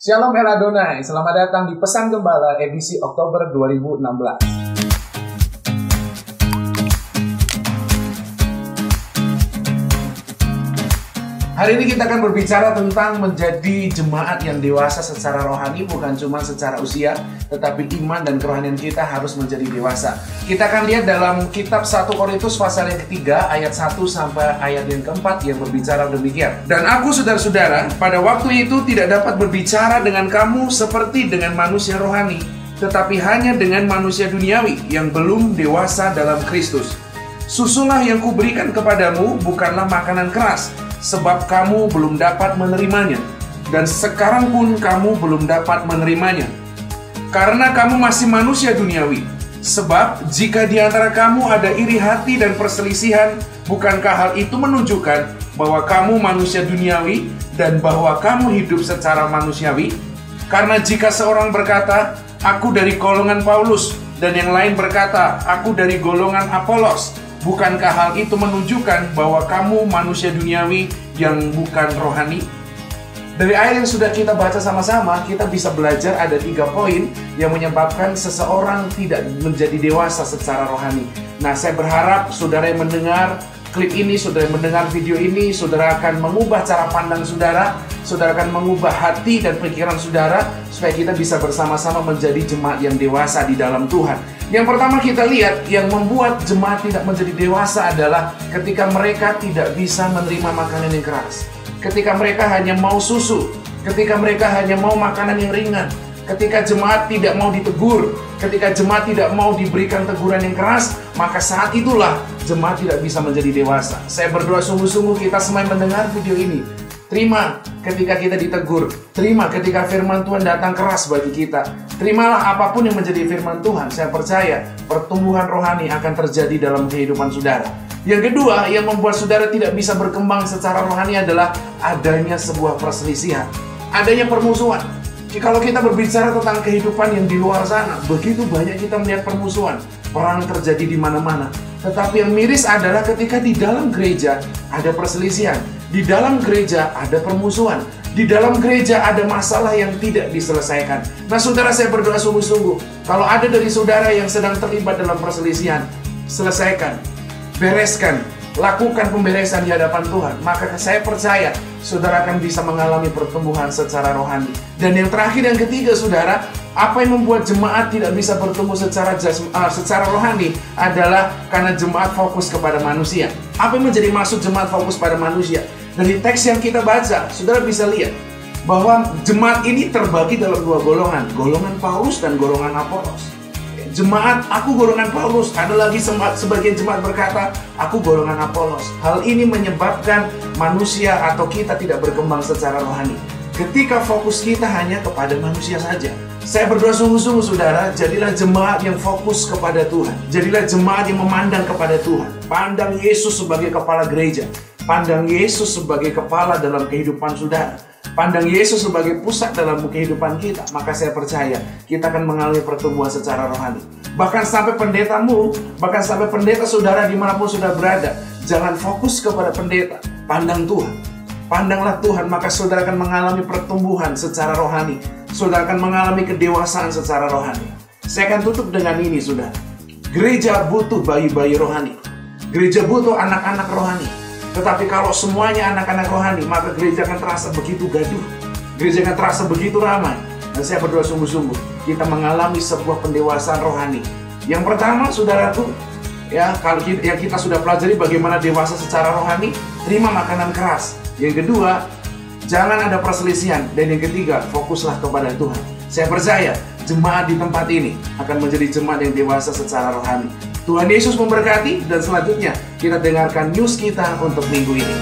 Shalom El Adonai, selamat datang di Pesan Gembala edisi Oktober 2016. Hari ini kita akan berbicara tentang menjadi jemaat yang dewasa secara rohani, bukan cuma secara usia, tetapi iman dan kerohanian kita harus menjadi dewasa. Kita akan lihat dalam kitab 1 Korintus pasal yang ketiga, ayat 1 sampai ayat yang keempat yang berbicara demikian. Dan aku saudara-saudara, pada waktu itu tidak dapat berbicara dengan kamu seperti dengan manusia rohani, tetapi hanya dengan manusia duniawi yang belum dewasa dalam Kristus. Susulah yang kuberikan kepadamu bukanlah makanan keras, sebab kamu belum dapat menerimanya, dan sekarang pun kamu belum dapat menerimanya, karena kamu masih manusia duniawi. Sebab jika di antara kamu ada iri hati dan perselisihan, bukankah hal itu menunjukkan bahwa kamu manusia duniawi dan bahwa kamu hidup secara manusiawi? Karena jika seorang berkata, aku dari golongan Paulus, dan yang lain berkata, aku dari golongan Apolos, bukankah hal itu menunjukkan bahwa kamu manusia duniawi yang bukan rohani? Dari ayat yang sudah kita baca sama-sama, kita bisa belajar ada 3 poin yang menyebabkan seseorang tidak menjadi dewasa secara rohani. Nah, saya berharap saudara yang mendengar klip ini, saudara yang mendengar video ini, saudara akan mengubah cara pandang saudara, saudara akan mengubah hati dan pikiran saudara, supaya kita bisa bersama-sama menjadi jemaat yang dewasa di dalam Tuhan. Yang pertama kita lihat, yang membuat jemaat tidak menjadi dewasa adalah ketika mereka tidak bisa menerima makanan yang keras. Ketika mereka hanya mau susu, ketika mereka hanya mau makanan yang ringan, ketika jemaat tidak mau ditegur, ketika jemaat tidak mau diberikan teguran yang keras, maka saat itulah jemaat tidak bisa menjadi dewasa. Saya berdoa sungguh-sungguh kita semua yang mendengar video ini, terima ketika kita ditegur, terima ketika firman Tuhan datang keras bagi kita. Terimalah apapun yang menjadi firman Tuhan. Saya percaya pertumbuhan rohani akan terjadi dalam kehidupan saudara. Yang kedua, yang membuat saudara tidak bisa berkembang secara rohani adalah adanya sebuah perselisihan, adanya permusuhan. Kalau kita berbicara tentang kehidupan yang di luar sana, begitu banyak kita melihat permusuhan, perang terjadi di mana-mana. Tetapi yang miris adalah ketika di dalam gereja ada perselisihan, di dalam gereja ada permusuhan, di dalam gereja ada masalah yang tidak diselesaikan. Nah, saudara, saya berdoa sungguh-sungguh, kalau ada dari saudara yang sedang terlibat dalam perselisihan, selesaikan, bereskan, lakukan pemberesan di hadapan Tuhan. Maka saya percaya saudara akan bisa mengalami pertumbuhan secara rohani. Dan yang terakhir, yang ketiga, saudara, apa yang membuat jemaat tidak bisa bertumbuh secara rohani adalah karena jemaat fokus kepada manusia. Apa yang menjadi maksud jemaat fokus pada manusia? Dari teks yang kita baca, saudara bisa lihat bahwa jemaat ini terbagi dalam 2 golongan, golongan Paulus dan golongan Apolos. Jemaat, aku golongan Paulus, ada lagi sebagian jemaat berkata, aku golongan Apolos. Hal ini menyebabkan manusia atau kita tidak berkembang secara rohani. Ketika fokus kita hanya kepada manusia saja. Saya berdoa sungguh-sungguh saudara, jadilah jemaat yang fokus kepada Tuhan. Jadilah jemaat yang memandang kepada Tuhan. Pandang Yesus sebagai kepala gereja. Pandang Yesus sebagai kepala dalam kehidupan saudara. Pandang Yesus sebagai pusat dalam kehidupan kita. Maka saya percaya kita akan mengalami pertumbuhan secara rohani. Bahkan sampai pendetamu, bahkan sampai pendeta saudara dimanapun sudah berada, jangan fokus kepada pendeta, pandang Tuhan. Pandanglah Tuhan, maka saudara akan mengalami pertumbuhan secara rohani. Saudara akan mengalami kedewasaan secara rohani. Saya akan tutup dengan ini, saudara. Gereja butuh bayi-bayi rohani. Gereja butuh anak-anak rohani. Tetapi kalau semuanya anak-anak rohani, maka gereja akan terasa begitu gaduh. Gereja akan terasa begitu ramai. Dan saya berdoa sungguh-sungguh, kita mengalami sebuah pendewasaan rohani. Yang pertama, saudaraku, ya, kalau yang kita sudah pelajari bagaimana dewasa secara rohani, terima makanan keras. Yang kedua, jangan ada perselisihan. Dan yang ketiga, fokuslah kepada Tuhan. Saya percaya jemaat di tempat ini akan menjadi jemaat yang dewasa secara rohani. Tuhan Yesus memberkati, dan selanjutnya kita dengarkan news kita untuk minggu ini.